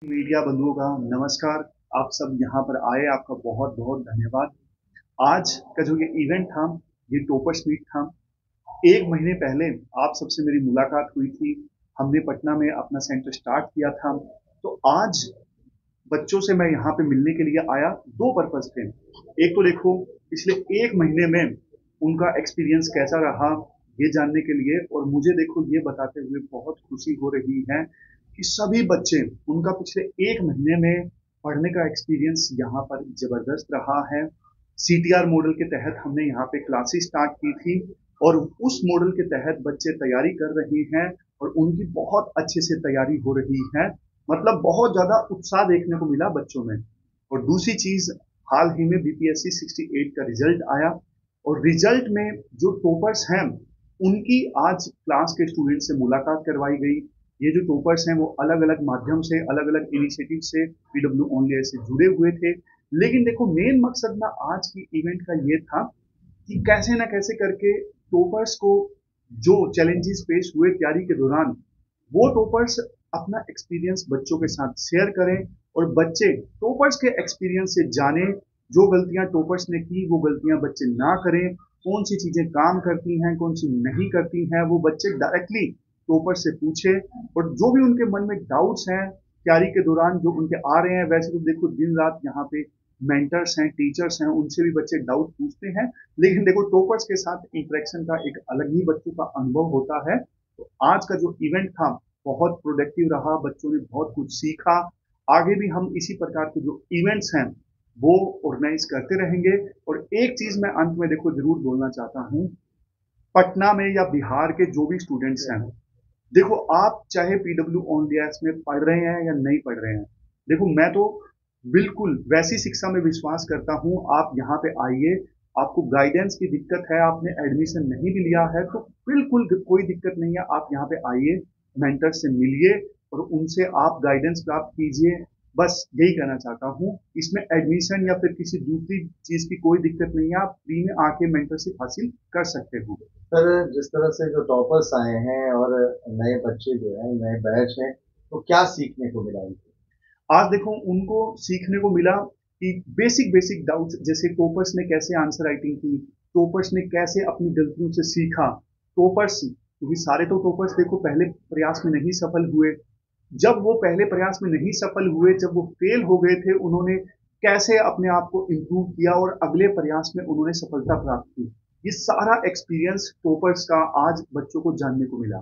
Media बंधुओं का नमस्कार। आप सब यहाँ पर आए, आपका बहुत बहुत धन्यवाद। आज का जो ये इवेंट था, ये टॉपर्स मीट था। 1 महीने पहले आप सबसे मेरी मुलाकात हुई थी। हमने पटना में अपना सेंटर स्टार्ट किया था। तो आज बच्चों से मैं यहाँ पे मिलने के लिए आया। दो पर्पज थे। एक तो देखो, पिछले 1 महीने में उनका एक्सपीरियंस कैसा रहा, ये जानने के लिए। और मुझे देखो ये बताते हुए बहुत खुशी हो रही है कि सभी बच्चे, उनका पिछले 1 महीने में पढ़ने का एक्सपीरियंस यहाँ पर जबरदस्त रहा है। सीटीआर मॉडल के तहत हमने यहाँ पे क्लासेस स्टार्ट की थी और उस मॉडल के तहत बच्चे तैयारी कर रहे हैं और उनकी बहुत अच्छे से तैयारी हो रही है। मतलब बहुत ज्यादा उत्साह देखने को मिला बच्चों में। और दूसरी चीज, हाल ही में बीपीएससी 68 का रिजल्ट आया और रिजल्ट में जो टॉपर्स हैं उनकी आज क्लास के स्टूडेंट से मुलाकात करवाई गई। ये जो टॉपर्स हैं वो अलग अलग माध्यम से, अलग अलग इनिशिएटिव से पीडब्ल्यू ऑनलाइन से जुड़े हुए थे। लेकिन देखो, मेन मकसद ना आज की इवेंट का ये था कि कैसे ना कैसे करके टॉपर्स को जो चैलेंजेस पेश हुए तैयारी के दौरान, वो टॉपर्स अपना एक्सपीरियंस बच्चों के साथ शेयर करें और बच्चे टॉपर्स के एक्सपीरियंस से जाने। जो गलतियां टॉपर्स ने की वो गलतियां बच्चे ना करें। कौन सी चीजें काम करती हैं, कौन सी नहीं करती हैं, वो बच्चे डायरेक्टली टॉपर से पूछे। और जो भी उनके मन में डाउट्स हैं तैयारी के दौरान जो उनके आ रहे हैं, वैसे तो देखो दिन रात यहाँ पे मेंटर्स हैं, टीचर्स हैं, उनसे भी बच्चे डाउट पूछते हैं। लेकिन देखो, टॉपर्स के साथ इंटरेक्शन का एक अलग ही बच्चों का अनुभव होता है। तो आज का जो इवेंट था बहुत प्रोडक्टिव रहा, बच्चों ने बहुत कुछ सीखा। आगे भी हम इसी प्रकार के जो इवेंट्स हैं वो ऑर्गेनाइज करते रहेंगे। और एक चीज मैं अंत में देखो जरूर बोलना चाहता हूँ, पटना में या बिहार के जो भी स्टूडेंट्स हैं, देखो आप चाहे पीडब्ल्यू ऑनलाइन में पढ़ रहे हैं या नहीं पढ़ रहे हैं, देखो मैं तो बिल्कुल वैसी शिक्षा में विश्वास करता हूँ। आप यहाँ पे आइए, आपको गाइडेंस की दिक्कत है, आपने एडमिशन नहीं भी लिया है तो बिल्कुल कोई दिक्कत नहीं है। आप यहाँ पे आइए, मेंटर से मिलिए और उनसे आप गाइडेंस प्राप्त कीजिए। बस यही कहना चाहता हूँ। इसमें एडमिशन या फिर किसी दूसरी चीज की कोई दिक्कत नहीं है। आप फ्री में आके मेंटरशिप हासिल कर सकते हो। सर, जिस तरह से जो टॉपर्स आए हैं और नए बच्चे जो हैं, नए बैच हैं, तो क्या सीखने को मिला इनको? आज देखो उनको सीखने को मिला कि बेसिक बेसिक डाउट्स, जैसे टॉपर्स ने कैसे आंसर राइटिंग की, टॉपर्स ने कैसे अपनी गलतियों से सीखा। टॉपर्स, क्योंकि सारे तो टॉपर्स देखो पहले प्रयास में नहीं सफल हुए। जब वो पहले प्रयास में नहीं सफल हुए, जब वो फेल हो गए थे, उन्होंने कैसे अपने आप को इम्प्रूव किया और अगले प्रयास में उन्होंने सफलता प्राप्त की। ये सारा एक्सपीरियंस टॉपर्स का आज बच्चों को जानने को मिला।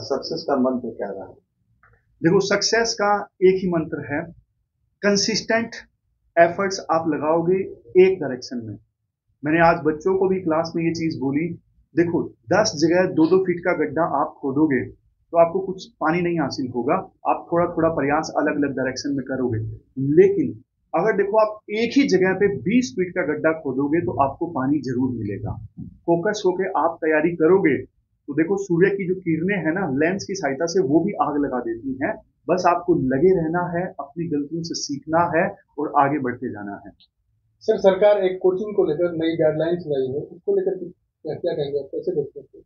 सक्सेस का मंत्र क्या रहा? देखो, सक्सेस का एक ही मंत्र है, कंसिस्टेंट एफर्ट्स आप लगाओगे एक डायरेक्शन में। मैंने आज बच्चों को भी क्लास में ये चीज बोली। देखो, 10 जगह 2-2 फीट का गड्ढा आप खोदोगे तो आपको कुछ पानी नहीं हासिल होगा। आप थोड़ा थोड़ा प्रयास अलग अलग डायरेक्शन में करोगे। लेकिन अगर देखो आप एक ही जगह पे 20 फीट का गड्ढा खोदोगे तो आपको पानी जरूर मिलेगा। फोकस होके आप तैयारी करोगे तो देखो, सूर्य की जो किरणें हैं ना, लेंस की सहायता से वो भी आग लगा देती हैं। बस आपको लगे रहना है, अपनी गलतियों से सीखना है और आगे बढ़ते जाना है। सर, सरकार एक कोचिंग को लेकर नई गाइडलाइंस लाई है, उसको लेकर क्या कहेंगे आप, कैसे देखते हैं?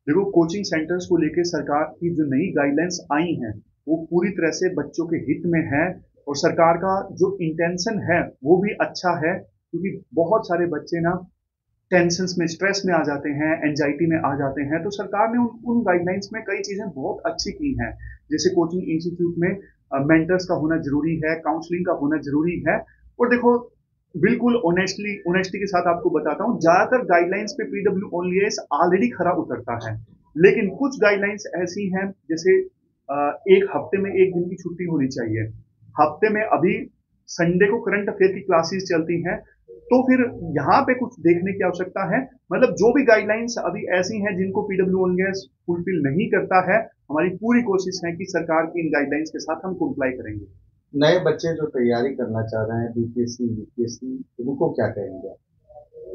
देखो, कोचिंग सेंटर्स को लेकर सरकार की जो नई गाइडलाइंस आई हैं वो पूरी तरह से बच्चों के हित में है। और सरकार का जो इंटेंशन है वो भी अच्छा है, क्योंकि बहुत सारे बच्चे ना टेंशन में, स्ट्रेस में आ जाते हैं, एंजाइटी में आ जाते हैं। तो सरकार ने उन गाइडलाइंस में कई चीजें बहुत अच्छी की हैं। जैसे कोचिंग इंस्टीट्यूट में मेंटर्स का होना जरूरी है, काउंसलिंग का होना जरूरी है। और देखो, बिल्कुल ऑनेस्टी के साथ आपको बताता हूँ, ज्यादातर गाइडलाइंस पे पीडब्ल्यू ओनलीएस ऑलरेडी खरा उतरता है। लेकिन कुछ गाइडलाइंस ऐसी हैं, जैसे एक हफ्ते में एक दिन की छुट्टी होनी चाहिए। हफ्ते में अभी संडे को करंट अफेयर की क्लासेस चलती हैं, तो फिर यहाँ पे कुछ देखने की आवश्यकता है। मतलब जो भी गाइडलाइंस अभी ऐसी हैं जिनको पीडब्ल्यू ओनलीएस फुलफिल नहीं करता है, हमारी पूरी कोशिश है कि सरकार की इन गाइडलाइंस के साथ हम कंप्लाई करेंगे। नए बच्चे जो तैयारी करना चाह रहे हैं, बीपीएससी यूपीएससी, उनको क्या कहेंगे?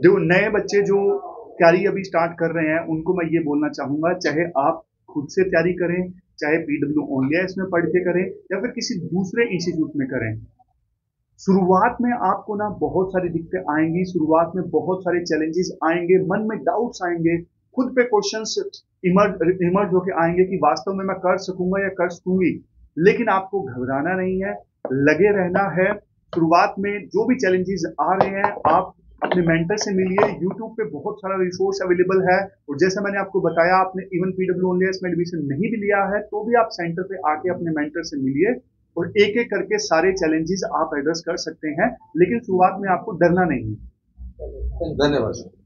देखो, नए बच्चे जो तैयारी अभी स्टार्ट कर रहे हैं उनको मैं ये बोलना चाहूंगा, चाहे आप खुद से तैयारी करें, चाहे पीडब्ल्यू ऑनलाइन में पढ़ के करें या फिर किसी दूसरे इंस्टीट्यूट में करें, शुरुआत में आपको ना बहुत सारी दिक्कतें आएंगी, शुरुआत में बहुत सारे चैलेंजेस आएंगे, मन में डाउट्स आएंगे, खुद पे क्वेश्चंस इमर्ज होके आएंगे कि वास्तव में मैं कर सकूंगा या कर सकूंगी। लेकिन आपको घबराना नहीं है, लगे रहना है। शुरुआत में जो भी चैलेंजेस आ रहे हैं, आप अपने मेंटर से मिलिए। यूट्यूब पे बहुत सारा रिसोर्स अवेलेबल है, और जैसे मैंने आपको बताया, आपने इवन पीडब्ल्यू ओनलीएस में एडमिशन नहीं भी लिया है तो भी आप सेंटर पे आके अपने मेंटर से मिलिए, और एक एक करके सारे चैलेंजेस आप एड्रेस कर सकते हैं। लेकिन शुरुआत में आपको डरना नहीं है। धन्यवाद।